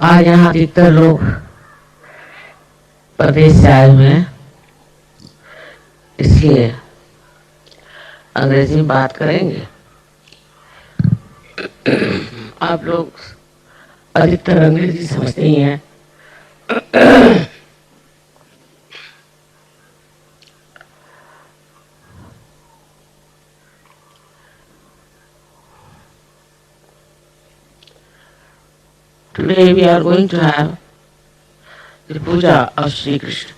आज यहाँ अधिकतर लोग प्रदेश से आए हुए हैं, इसलिए अंग्रेजी में बात करेंगे। आप लोग अधिकतर अंग्रेजी समझते ही हैं। Today we are going to have the Puja of Shri Krishna.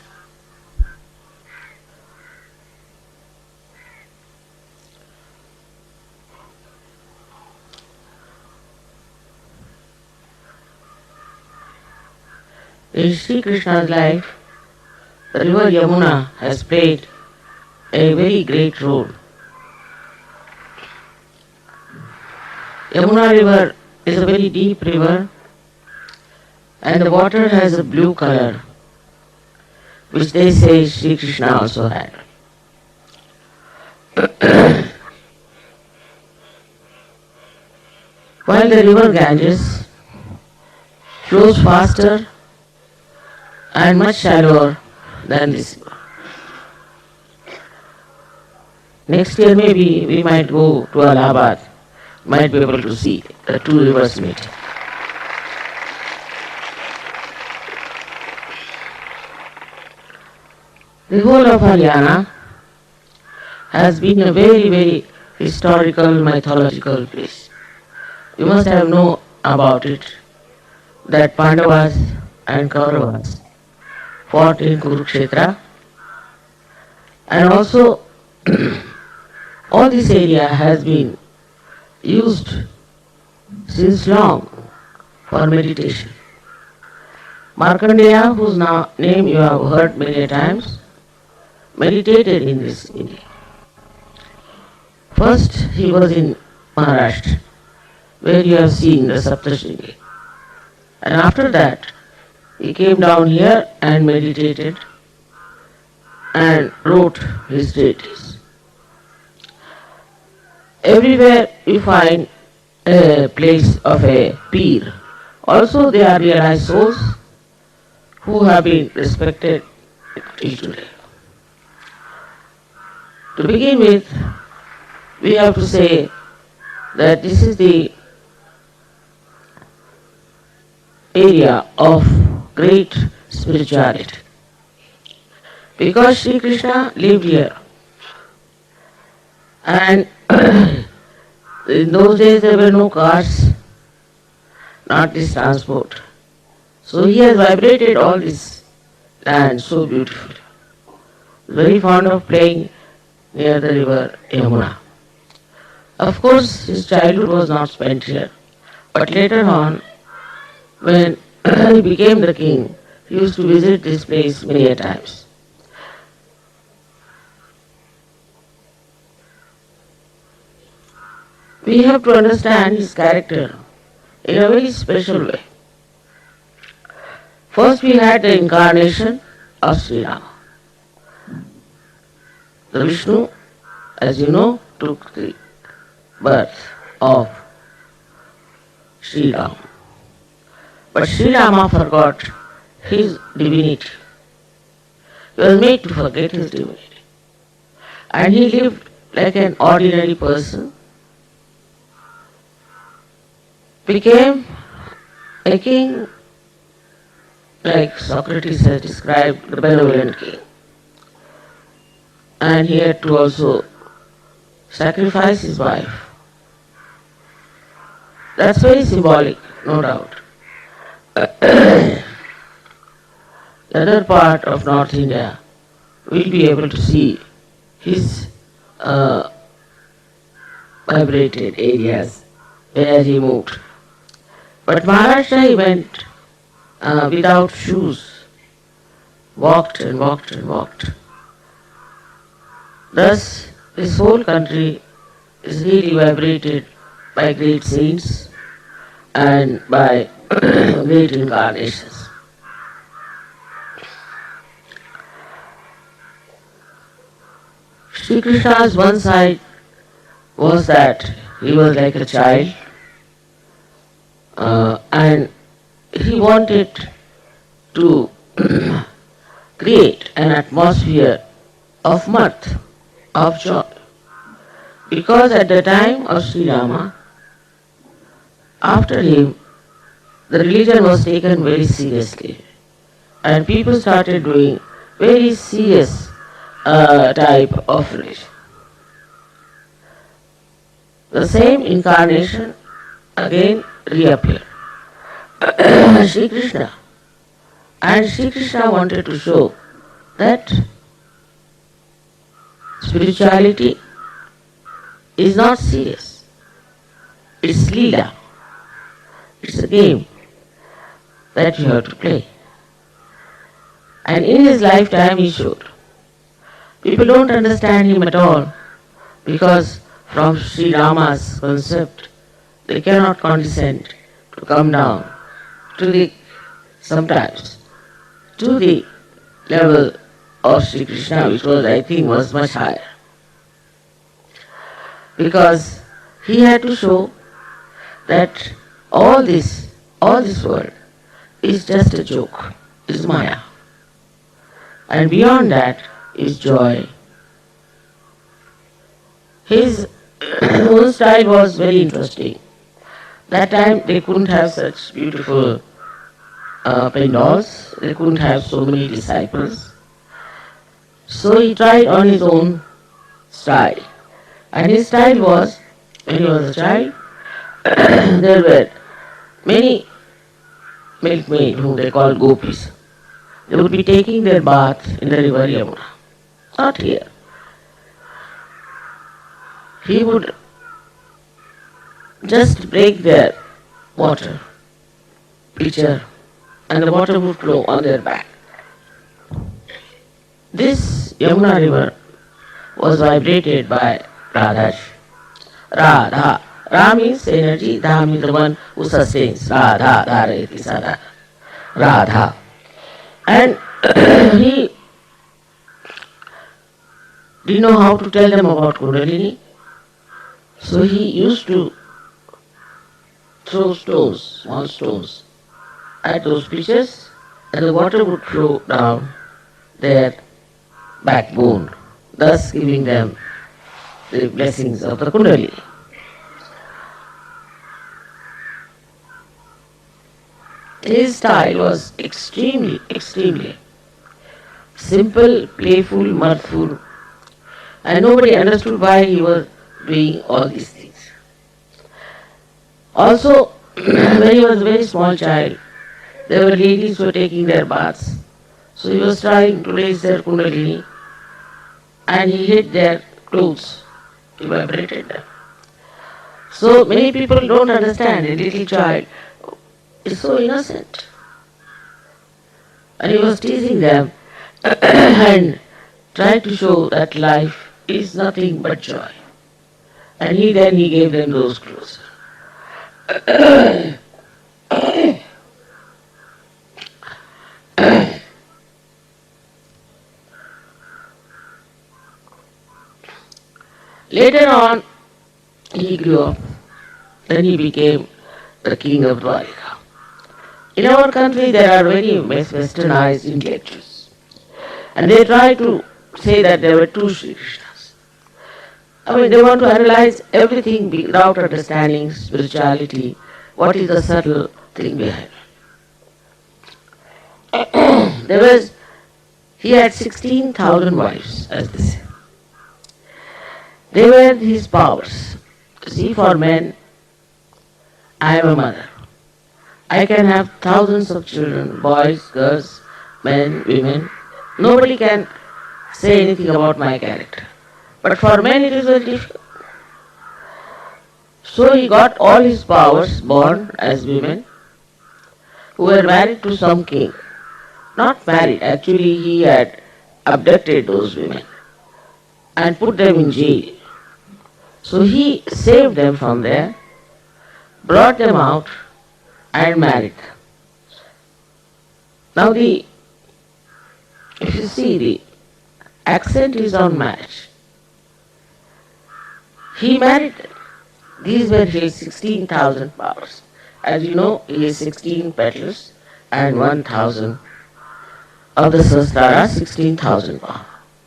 In Shri Krishna's life, the river Yamuna has played a very great role. Yamuna river is a very deep river and the water has a blue color, which they say Shri Krishna also had. While the river Ganges flows faster and much shallower than this river. Next year maybe we might go to Allahabad, might be able to see the two rivers meet. The whole of Haryana has been a very, very historical, mythological place. You must have known about it, that Pandavas and Kauravas fought in Kurukshetra, and also all this area has been used since long for meditation. Markandeya, whose name you have heard many times, meditated in this area. First he was in Maharashtra, where you have seen the Saptashringi. And after that, he came down here and meditated and wrote his treatise. Everywhere you find a place of a peer. Also they are realized souls who have been respected till today. To begin with, we have to say that this is the area of great spirituality. Because Shri Krishna lived here, and in those days there were no cars, not this transport. So he has vibrated all this land so beautifully. Very fond of playing near the river Yamuna. Of course, his childhood was not spent here, but later on, when he became the king, he used to visit this place many a times. We have to understand his character in a very special way. First we had the incarnation of Sri Rama. The Vishnu, as you know, took the birth of Sri Rama. But Sri Rama forgot his divinity. He was made to forget his divinity. And he lived like an ordinary person, became a king, like Socrates has described, the benevolent king. And he had to also sacrifice his wife. That's very symbolic, no doubt. The other part of North India will be able to see his vibrated areas where he moved. But Maharashtra he went without shoes, walked and walked and walked. Thus, this whole country is really vibrated by great saints and by great incarnations. Shri Krishna's one side was that he was like a child and he wanted to create an atmosphere of mirth, of joy. Because at the time of Sri Rama, after him, the religion was taken very seriously. And people started doing very serious type of religion. The same incarnation again reappeared. Shri Krishna. And Shri Krishna wanted to show that spirituality is not serious. It's Leela. It's a game that you have to play. And in his lifetime he showed. People don't understand him at all because from Sri Rama's concept they cannot condescend to come down to the sometimes to the level of Sri Krishna, which was I think was much higher. Because he had to show that all this world is just a joke, is Maya. And beyond that is joy. His own style was very interesting. That time they couldn't have such beautiful pandals, they couldn't have so many disciples. So he tried on his own style. And his style was, when he was a child, there were many milkmaids whom they called gopis. They would be taking their bath in the river Yamuna. Not here. He would just break their water pitcher and the water would flow on their back. This Yamuna river was vibrated by Radha. Radha. Ra means energy, Dha means the one who sustains. Radha, Dharayati Sada. Radha. And he didn't know how to tell them about Kundalini. So he used to throw stones, small stones, at those pitchers and the water would flow down their backbone, thus giving them the blessings of the Kundalini. His style was extremely simple, playful, mirthful, and nobody understood why he was doing all these things. Also, when he was a very small child, there were ladies who were taking their baths. So he was trying to raise their Kundalini and he hid their clothes, he vibrated them. So many people don't understand a little child is so innocent. And he was teasing them and tried to show that life is nothing but joy. And he gave them those clothes. Later on, he grew up. Then he became the king of Dwarika. In our country, there are very westernized intellectuals. And they try to say that there were two Shri Krishnas. I mean, they want to analyze everything without understanding spirituality. What is the subtle thing behind it? He had 16,000 wives, as they say. They were his powers. See, for men, I am a mother. I can have thousands of children, boys, girls, men, women. Nobody can say anything about my character. But for men it is very difficult. So he got all his powers born as women who were married to some king. Not married, actually he had abducted those women and put them in jail. So he saved them from there, brought them out and married them. Now if you see the accent is on marriage. He married them. These were his 16,000 powers. As you know, he has 16 petals. and 1,000 of the Sahasrara, 16,000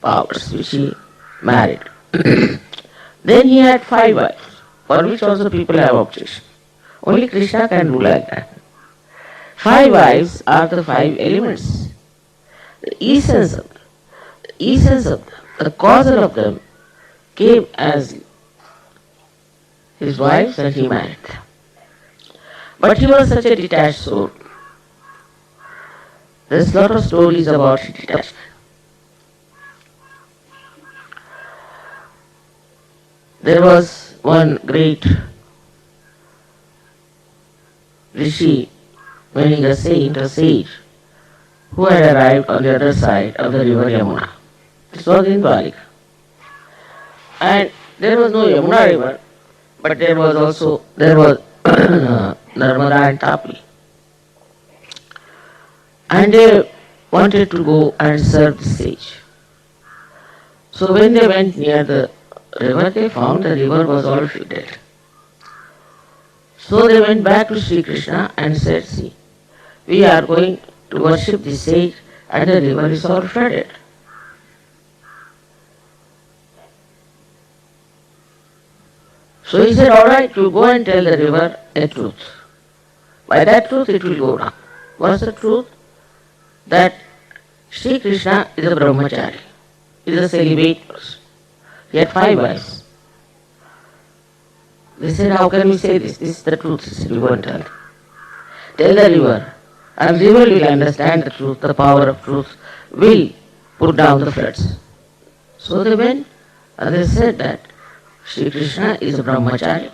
powers, which he married. Then he had 5 wives, for which also people have objection. Only Krishna can do like that. 5 wives are the 5 elements. The essence of them, the causal of them came as his wives and he married them. But he was such a detached soul. There's a lot of stories about detachment. There was one great Rishi, meaning a saint, a sage, who had arrived on the other side of the river Yamuna. This was in Dwarika. And there was no Yamuna river, but there was Narmada and Tapi. And they wanted to go and serve the sage. So when they went near the river, they found the river was all flooded. So they went back to Shri Krishna and said, see, we are going to worship the sage and the river is all flooded. So he said, all right, you go and tell the river a truth. By that truth it will go down. What's the truth? That Shri Krishna is a brahmachari, is a celibate person. He had 5 wives. They said, how can we say this? This is the truth. He said, you go and tell. Tell the river. And the river will understand the truth, the power of truth, will put down the floods. So they went and they said that Shri Krishna is a brahmachari.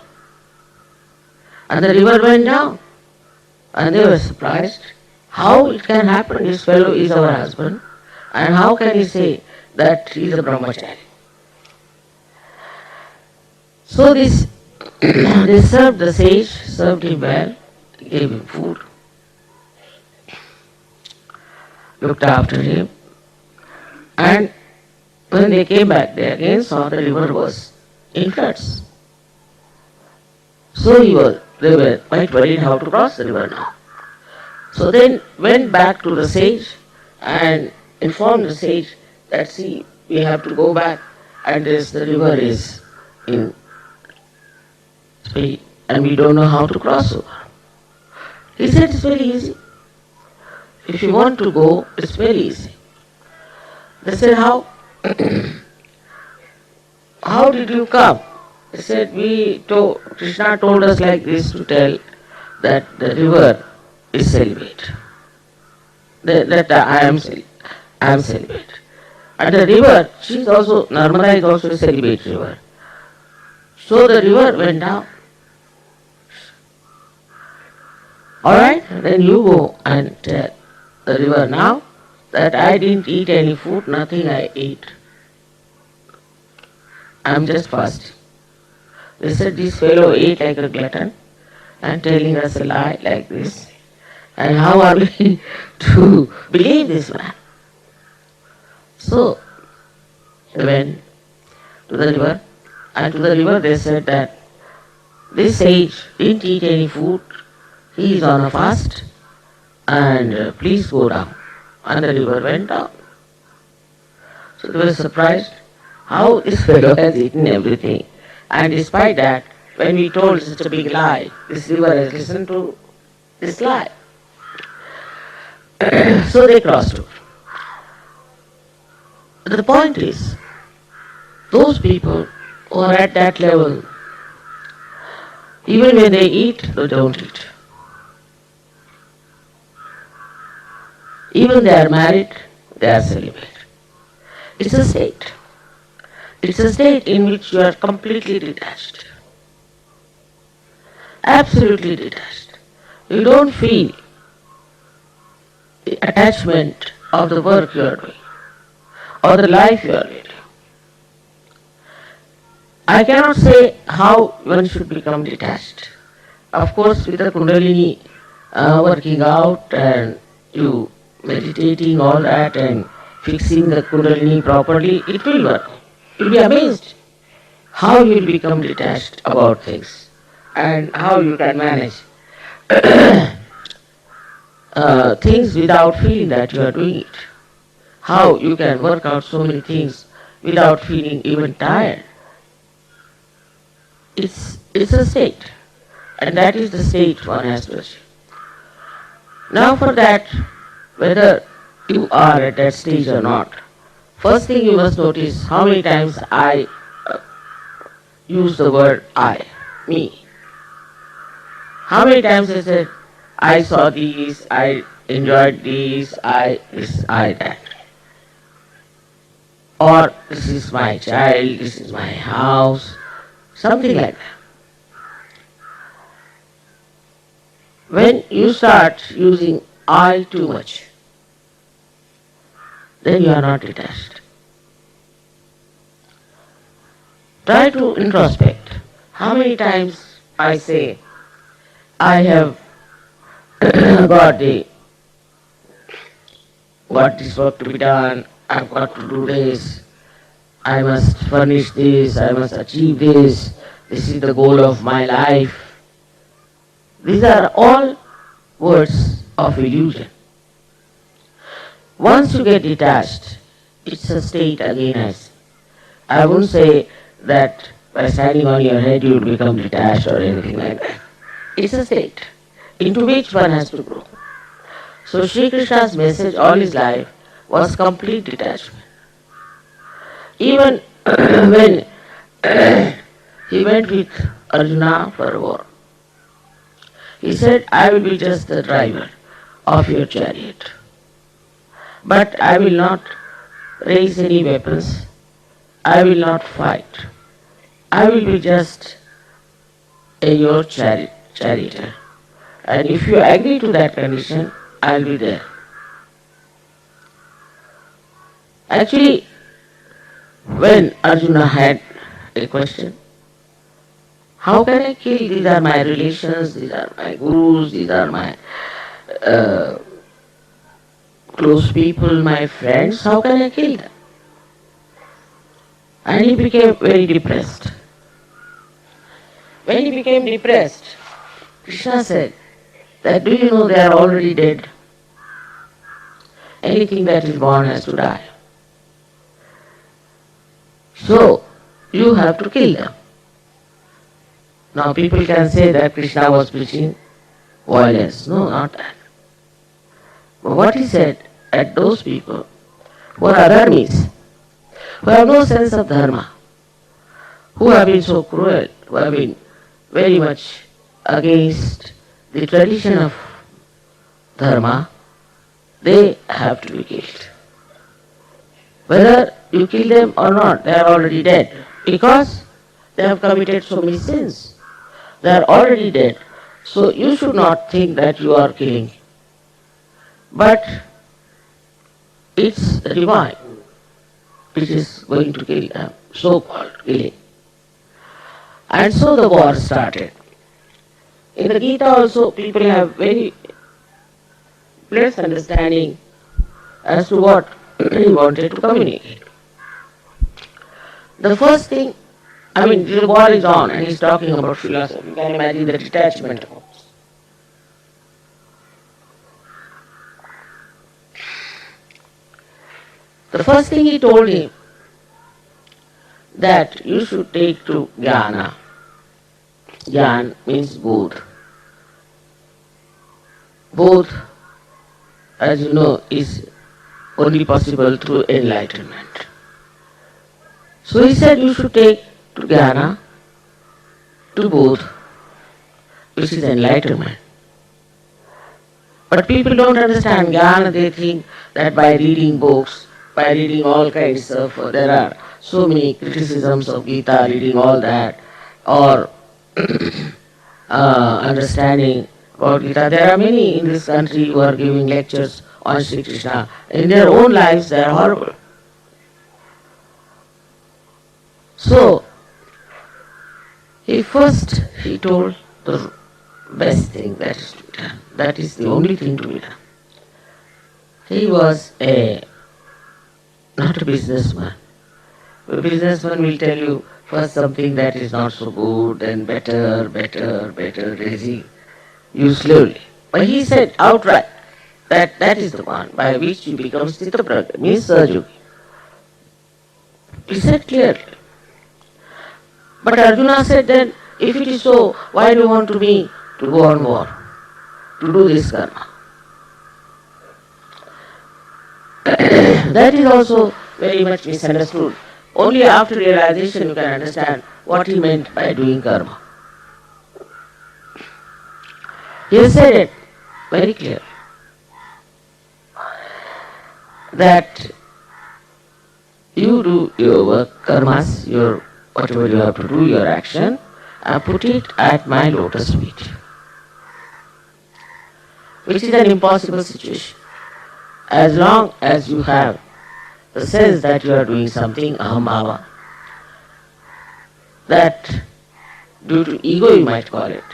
And the river went down. And they were surprised. How it can happen? This fellow is our husband. And how can he say that he is a brahmachari? So this, they served the sage, served him well, gave him food, looked after him. And when they came back, they again saw the river was in floods. So they were quite worried how to cross the river now. So then went back to the sage and informed the sage that, see, we have to go back and the river is in speed and we don't know how to cross over. He said, it's very easy. If you want to go, it's very easy. They said, how? How did you come? They said, Krishna told us like this to tell that the river is celibate. That I am celibate. And the river, Narmada is also a celibate river. So the river went down. Alright, then you go and tell the river now that I didn't eat any food, nothing I ate. I'm just fasting. They said this fellow ate like a glutton and telling us a lie like this. And how are we to believe this man? So they went to the river, and to the river they said that this sage didn't eat any food, he is on a fast, and please go down. And the river went down. So they were surprised how this fellow has eaten everything. And despite that, when we told such a big lie, this river has listened to this lie. So they crossed over. The point is, those people who are at that level, even when they eat, they don't eat. Even they are married, they are celibate. It's a state. It's a state in which you are completely detached. Absolutely detached. You don't feel the attachment of the work you are doing or the life you are leading. I cannot say how one should become detached. Of course, with the Kundalini working out and you meditating all that and fixing the Kundalini properly, it will work. You will be amazed how you will become detached about things and how you can manage things without feeling that you are doing it. How you can work out so many things without feeling even tired. It's a state, and that is the state one has to achieve. Now for that, whether you are at that stage or not, first thing you must notice how many times I use the word I, me. How many times I said, I saw these, I enjoyed these, I this, I that. Or this is my child, this is my house, something like that. When you start using I too much, then you are not detached. Try to introspect. How many times I say, I have got this work to be done, I've got to do this, I must furnish this, I must achieve this is the goal of my life. These are all words of illusion. Once you get detached, it's a state again as I wouldn't say that by standing on your head you will become detached or anything like that. It's a state into which one has to grow. So Shri Krishna's message all his life was complete detachment. Even when he went with Arjuna for a war, he said, I will be just the driver of your chariot. But I will not raise any weapons. I will not fight. I will be just your charioteer. And if you agree to that condition, I will be there. Actually, when Arjuna had a question, how can I kill? These are my relations, these are my gurus, these are my close people, my friends, how can I kill them? And he became very depressed. When he became depressed, Krishna said that do you know they are already dead? Anything that is born has to die. So, you have to kill them. Now people can say that Krishna was preaching violence. No, not that. But what he said at those people who are adharmis, who have no sense of dharma, who have been so cruel, who have been very much against the tradition of dharma, they have to be killed. Whether you kill them or not, they are already dead because they have committed so many sins. They are already dead. So you should not think that you are killing. But it's the divine which is going to kill them, so-called killing. And so the war started. In the Gita also people have very less understanding as to what he wanted to communicate. The first thing, the war is on and he's talking about philosophy. You can imagine the detachment of us. The first thing he told him that you should take to jnana. Jnana means bodh. Bodh, as you know, is only possible through enlightenment. So he said you should take to jnana, to bodh, which is enlightenment. But people don't understand jnana. They think that by reading books, by reading all kinds of, there are so many criticisms of Gita, reading all that, or understanding about Gita. There are many in this country who are giving lectures on Shri Krishna. In their own lives they are horrible. So, he told the best thing that is to be done. That is the only thing to be done. He was not a businessman. A businessman will tell you first something that is not so good, then better, raising you slowly. But he said outright, That is the one by which you become Stitapragya, means Sahajogi. He said clearly. But Arjuna said then, if it is so, why do you want me to go on war, to do this karma? That is also very much misunderstood. Only after realization you can understand what he meant by doing karma. He said it very clear that you do your work, karmas, your whatever you have to do, your action, and put it at my lotus feet, which is an impossible situation. As long as you have the sense that you are doing something, ahambhava, that due to ego you might call it,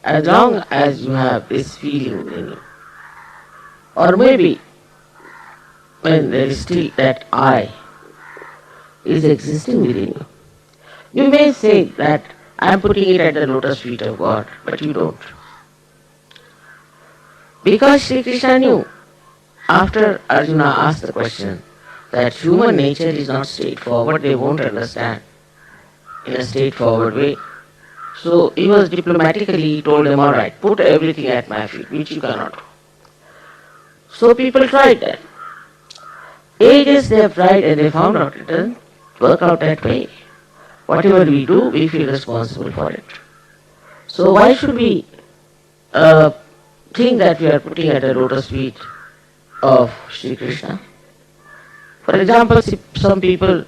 as long as you have this feeling within you, or maybe when there is still that I is existing within you, you may say that I am putting it at the lotus feet of God, but you don't. Because Shri Krishna knew, after Arjuna asked the question, that human nature is not straightforward, they won't understand in a straightforward way. So he was diplomatically told them, alright, put everything at my feet, which you cannot do. So people tried that. Ages they have tried and they found out it doesn't work out that way. Whatever we do, we feel responsible for it. So why should we think that we are putting at the lotus feet of Shri Krishna? For example, some people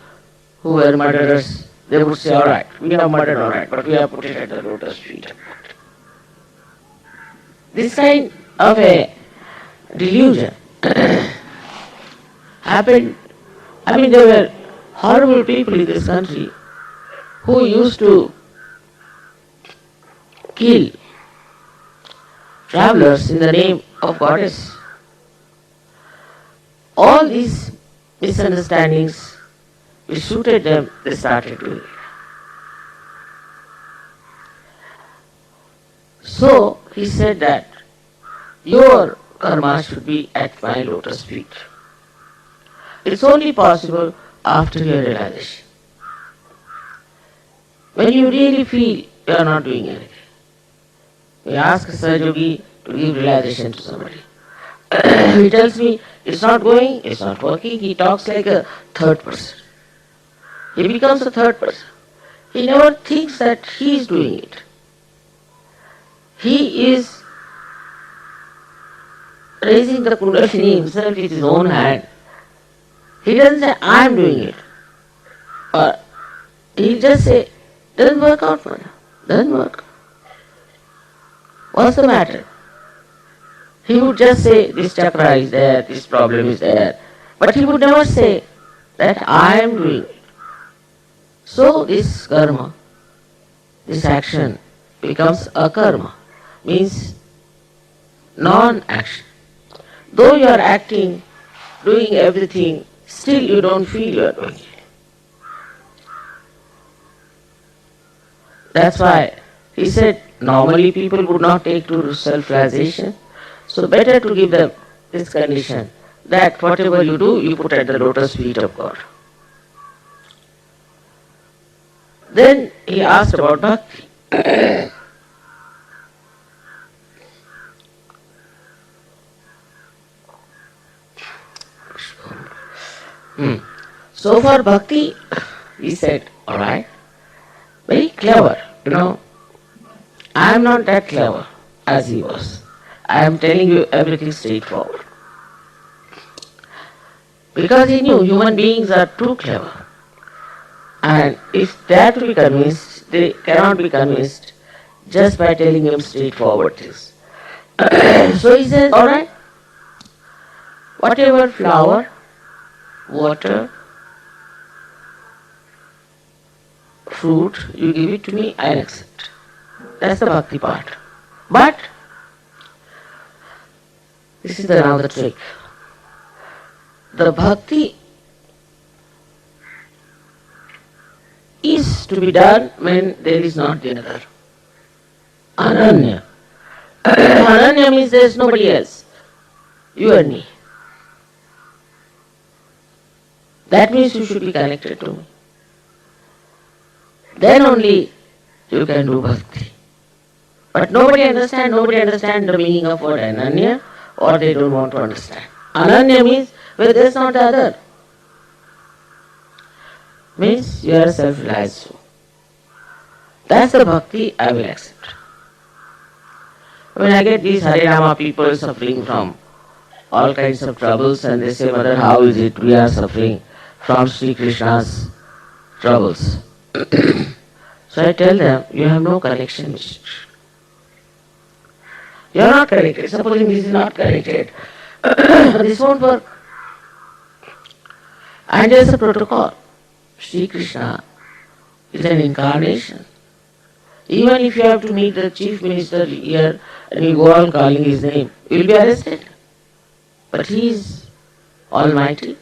who were murderers, they would say, alright, we have murdered, alright, but we have put it at the lotus feet of God. This kind of a delusion happened. I mean, there were horrible people in this country who used to kill travelers in the name of goddess. All these misunderstandings, we suited them, they started doing it. So he said that your karma should be at my lotus feet. It's only possible after your realization. When you really feel you are not doing anything, we ask a Sahajogi to give realization to somebody. He tells me, it's not going, it's not working, he talks like a third person. He becomes a third person. He never thinks that he is doing it. He is raising the Kundalini himself with his own hand. He doesn't say, I am doing it. Or he'll just say, doesn't work out for him. Doesn't work. What's the matter? He would just say, this chakra is there, this problem is there. But he would never say that I am doing it. So this karma, this action becomes akarma, means non-action. Though you are acting, doing everything, still you don't feel you are doing it. That's why he said normally people would not take to self-realization. So better to give them this condition that whatever you do, you put at the lotus feet of God. Then he asked about bhakti. So for bhakti, he said, alright, very clever, I am not that clever as he was. I am telling you everything straightforward. Because he knew human beings are too clever. And if they are to be convinced, they cannot be convinced just by telling him straightforward things. So he says, alright, whatever flower, water, fruit, you give it to me, I'll accept. That's the bhakti part. But this is now the trick. The bhakti is to be done when there is not the other. Ananya. Ananya means there is nobody else. You and me. That means you should be connected to me. Then only you can do bhakti. But nobody understand the meaning of word Ananya, or they don't want to understand. Ananya means where there is not the other. Means you are a self-realized soul. That's the bhakti I will accept. When I get these Harinama people suffering from all kinds of troubles and they say, Mother, how is it we are suffering from Sri Krishna's troubles? So I tell them, you have no connection with Shri. You are not connected. Supposing this is not connected, this won't work. And there is a protocol. Shri Krishna is an incarnation. Even if you have to meet the chief minister here and you go on calling his name, you will be arrested. But he is almighty.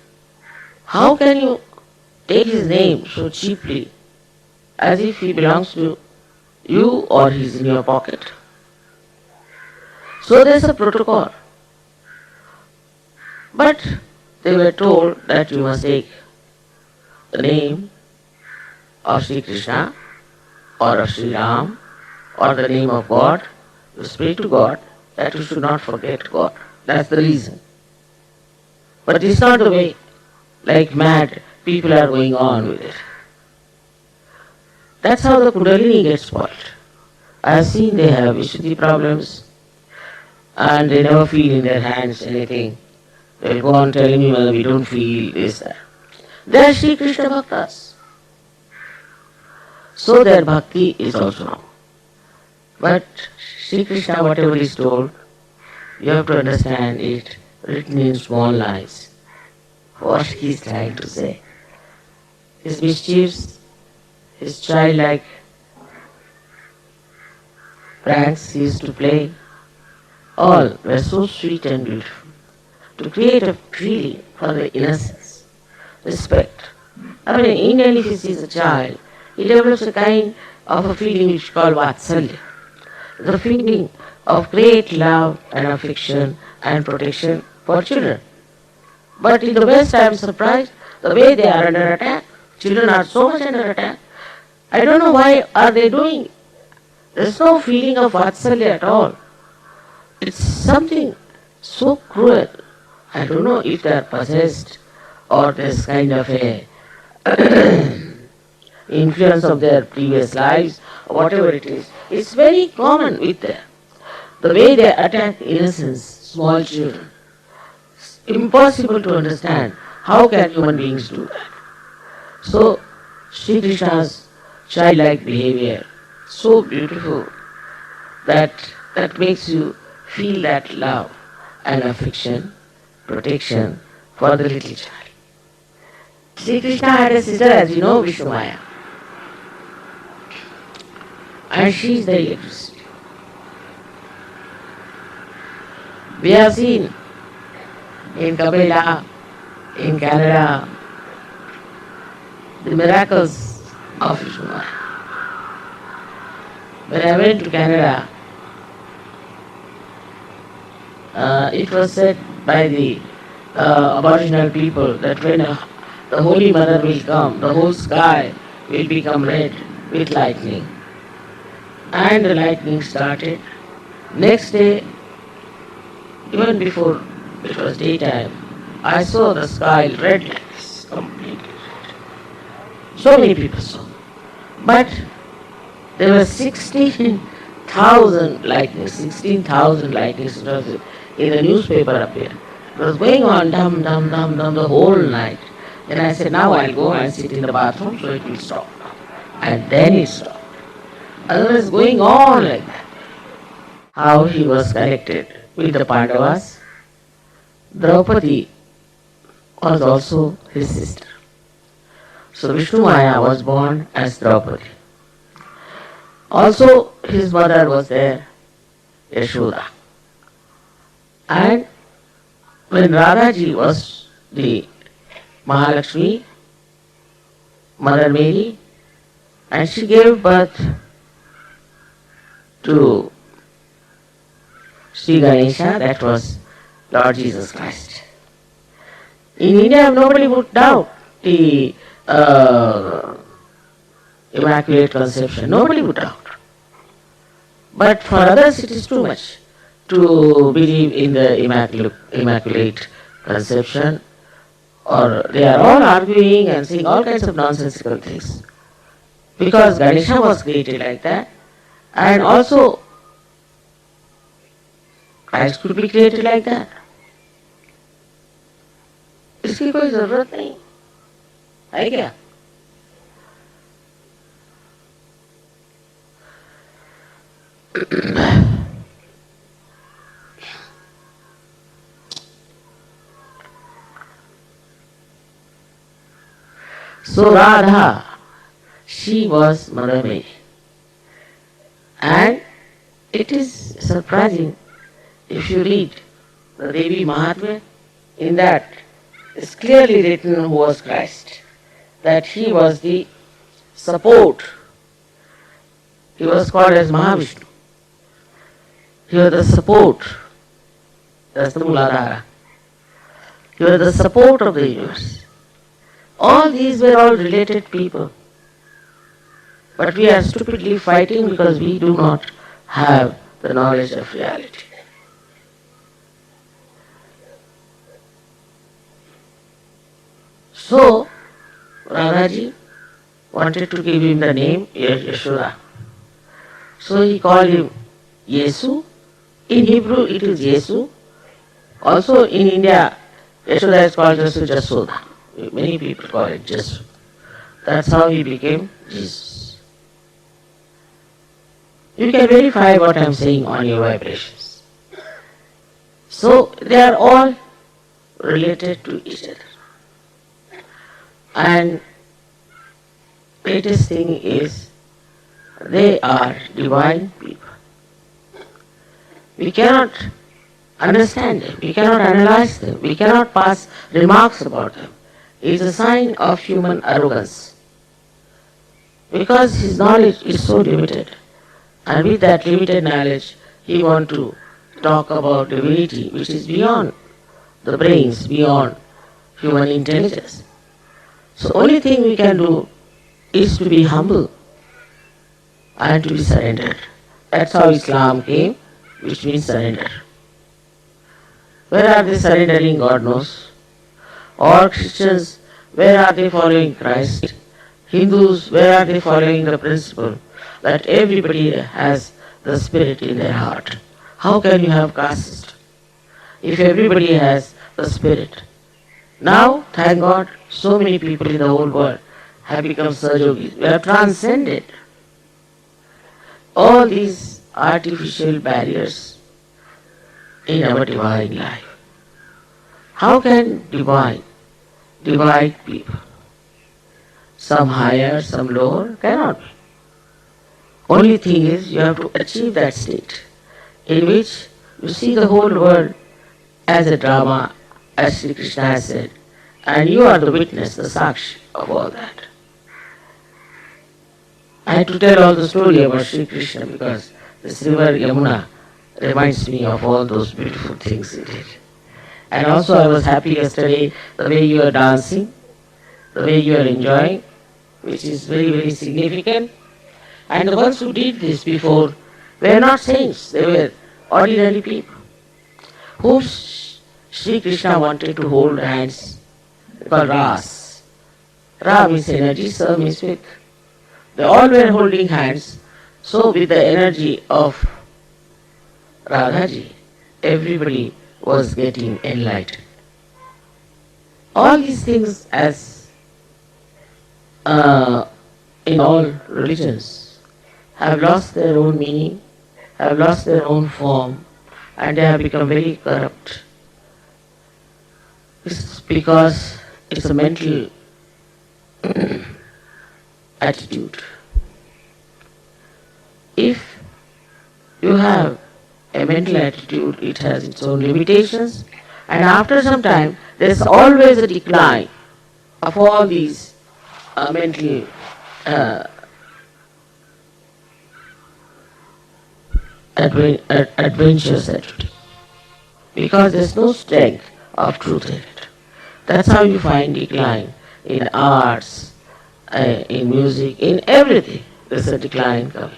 How can you take his name so cheaply as if he belongs to you or he is in your pocket? So there is a protocol. But they were told that you must take the name of Sri Krishna or of Sri Ram or the name of God. You pray to God that you should not forget God. That's the reason. But it's not the way. Like mad, people are going on with it. That's how the Kundalini gets spoiled. I have seen they have Vishuddhi problems and they never feel in their hands anything. They'll go on telling me, well, we don't feel this, that. They are Sri Krishna Bhaktas. So their bhakti is also wrong. But Sri Krishna, whatever is told, you have to understand it written in small lines. What he is trying to say. His mischiefs, his childlike pranks he used to play, all were so sweet and beautiful. To create a feeling for the innocence, respect. I mean, in Indian, if he sees a child, he develops a kind of a feeling which is called Vatsalya. The feeling of great love and affection and protection for children. But in the West, I am surprised the way they are under attack. Children are so much under attack. I don't know why are they doing. There is no feeling of Vatsalya at all. It's something so cruel. I don't know if they are possessed or there's kind of a influence of their previous lives or whatever it is. It's very common with them. The way they attack innocence, small children. It's impossible to understand. How can human beings do that? So, Sri Krishna's childlike behavior, so beautiful that makes you feel that love and affection, protection for the little child. Sri Krishna had a sister, as you know, Vishnu. And she is the electricity. We have seen in Kabila, in Canada, the miracles of Vishnu. When I went to Canada, it was said by the Aboriginal people that when the Holy Mother will come, the whole sky will become red with lightning. And the lightning started. Next day, even before it was daytime, I saw the sky red like this, completely red. So many people saw. But there were 16,000 lightnings, 16,000 lightnings in the newspaper appeared. It was going on dum dum dum dum the whole night. Then I said, now I'll go and sit in the bathroom so it will stop. And then it stopped. Otherwise going on like that. How he was connected with the Pandavas. Draupadi was also his sister. So Vishnu Maya was born as Draupadi. Also his mother was there, Yashoda. And when Radhaji was the Mahalakshmi, Mother Mary, and she gave birth to Sri Ganesha, that was Lord Jesus Christ. In India, nobody would doubt the Immaculate Conception. Nobody would doubt. But for others, it is too much to believe in the Immaculate Conception, or they are all arguing and saying all kinds of nonsensical things. Because Ganesha was created like that, and also Christ could be created like that. इसकी कोई जरूरत नहीं है क्या? So Radha, she was Mother Mary. And it is surprising if you read the Devi Mahatmya, in that is clearly written who was Christ, that he was the support. He was called as Mahavishnu. He was the support. That's the Muladhara. He was the support of the universe. All these were all related people. But we are stupidly fighting because we do not have the knowledge of reality. So, Radhaji wanted to give him the name Yashoda. So he called him Yesu. In Hebrew it is Yesu. Also in India, Yashoda is called just Jasoda. Many people call it Jesu. That's how he became Jesus. You can verify what I am saying on your vibrations. So they are all related to each other. And greatest thing is they are divine people. We cannot understand them, we cannot analyze them, we cannot pass remarks about them. It is a sign of human arrogance. Because his knowledge is so limited, and with that limited knowledge he wants to talk about divinity which is beyond the brains, beyond human intelligence. So only thing we can do is to be humble and to be surrendered. That's how Islam came, which means surrender. Where are they surrendering? God knows. Or Christians, where are they following Christ? Hindus, where are they following the principle that everybody has the spirit in their heart? How can you have caste if everybody has the spirit? Now, thank God, so many people in the whole world have become Sahajogis. We have transcended all these artificial barriers in our divine life. How can divide people? Some higher, some lower? Cannot be. Only thing is you have to achieve that state in which you see the whole world as a drama, as Shri Krishna has said, and you are the witness, the sakshi of all that. I had to tell all the story about Shri Krishna because this river Yamuna reminds me of all those beautiful things he did. And also I was happy yesterday the way you are dancing, the way you are enjoying, which is very, very significant. And the ones who did this before were not saints, they were ordinary people whom Shri Krishna wanted to hold hands, called Ras. Ra means energy, Sa means with. They all were holding hands, so with the energy of Radhaji, everybody was getting enlightened. All these things, as in all religions, have lost their own meaning, have lost their own form, and they have become very corrupt. It's because it's a mental attitude. If you have a mental attitude, it has its own limitations, and after some time there's always a decline of all these mental adventurous attitude. because there's no strength of truth in it. That's how you find decline in arts, in music, in everything. There's a decline coming.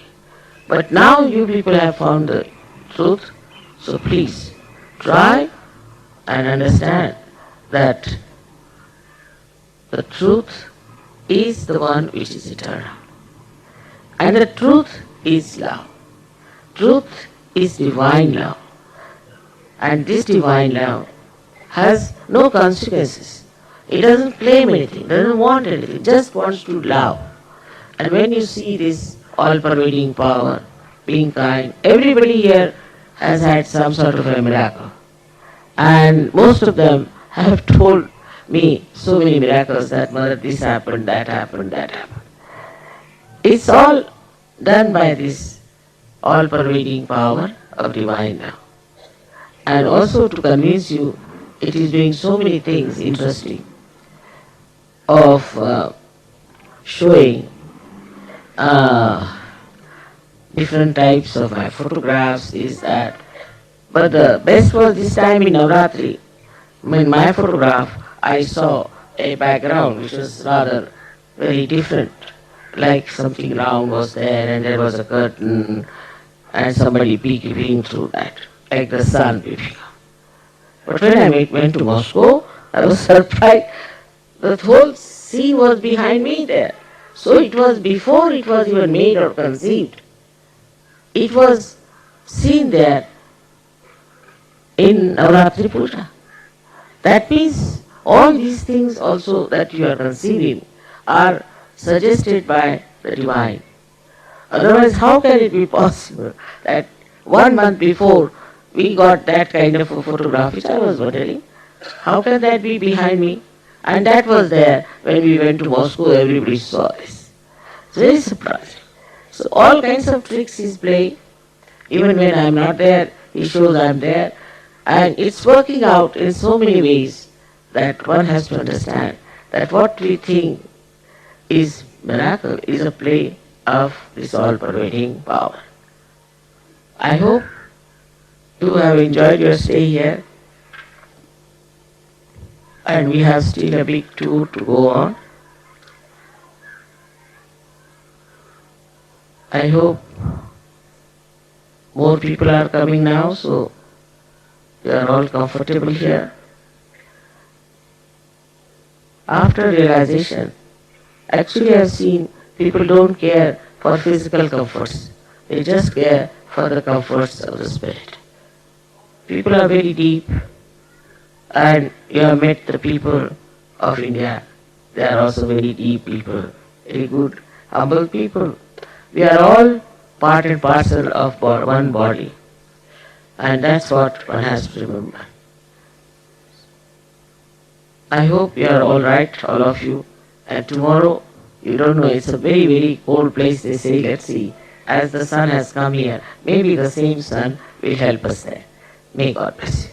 But now you people have found the truth, so please try and understand that the truth is the one which is eternal. And the truth is love. Truth is divine love. And this divine love has no consequences. It doesn't claim anything, doesn't want anything, just wants to love. And when you see this all-pervading power, being kind, everybody here has had some sort of a miracle. And most of them have told me so many miracles that, Mother, this happened, that happened, that happened. It's all done by this all-pervading power of divine love. And also to convince you, it is doing so many things interesting of showing different types of my photographs, is that. But the best was this time in Navratri. In my photograph, I saw a background which was rather very different. Like something round was there and there was a curtain and somebody peeking through that, like the sun peeping. But when I went to Moscow, I was surprised. The whole scene was behind me there. So it was before it was even made or conceived. It was seen there in Navratri Puja. That means all these things also that you are conceiving are suggested by the divine. Otherwise, how can it be possible that 1 month before we got that kind of a photograph, which I was wondering, how can that be behind me? And that was there when we went to Moscow, everybody saw this. It's very surprising. So all kinds of tricks he's playing. Even when I'm not there, he shows I'm there. And it's working out in so many ways that one has to understand that what we think is miracle is a play of this all-pervading power. I hope you have enjoyed your stay here, and we have still a big tour to go on. I hope more people are coming now, so you are all comfortable here. After realization, actually I have seen people don't care for physical comforts. They just care for the comforts of the spirit. People are very deep, and you have met the people of India. They are also very deep people, very good, humble people. We are all part and parcel of one body. And that's what one has to remember. I hope you are all right, all of you. And tomorrow, you don't know, it's a very, very cold place, they say. Let's see. As the sun has come here, maybe the same sun will help us there. May God bless you.